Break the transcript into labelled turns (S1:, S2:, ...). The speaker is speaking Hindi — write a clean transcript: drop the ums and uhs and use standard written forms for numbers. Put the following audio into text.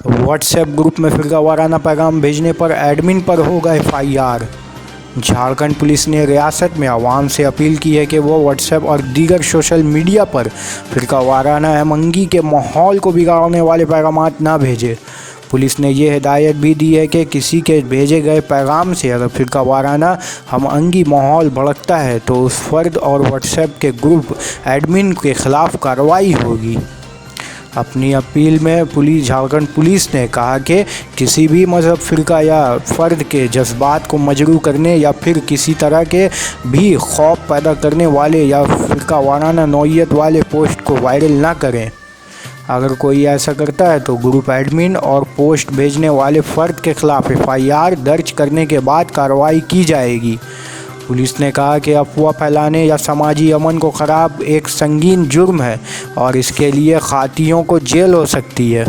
S1: व्हाट्सएप ग्रुप में फिरका वाराना पैगाम भेजने पर एडमिन पर होगा एफआईआर। झारखंड पुलिस ने रियासत में आवाम से अपील की है कि वो व्हाट्सएप और दीगर सोशल मीडिया पर फिरका वाराना हमंगी के माहौल को बिगाड़ने वाले पैगाम ना भेजे। पुलिस ने ये हिदायत भी दी है कि किसी के भेजे गए पैगाम से अगर फिरका वाराना हमंगी माहौल भड़कता है तो उस फर्द और व्हाट्सएप के ग्रुप एडमिन के ख़िलाफ़ कार्रवाई होगी। अपनी अपील में झारखंड पुलिस ने कहा कि किसी भी मज़हब, फ़िरका या फ़र्द के जज्बात को मजरू करने या फिर किसी तरह के भी खौफ पैदा करने वाले या फ़िरका वाराना नौइयत वाले पोस्ट को वायरल ना करें। अगर कोई ऐसा करता है तो ग्रुप एडमिन और पोस्ट भेजने वाले फ़र्द के ख़िलाफ़ एफआईआर दर्ज करने के बाद कार्रवाई की जाएगी। पुलिस ने कहा कि अफवाह फैलाने या समाजी अमन को ख़राब एक संगीन जुर्म है और इसके लिए खातियों को जेल हो सकती है।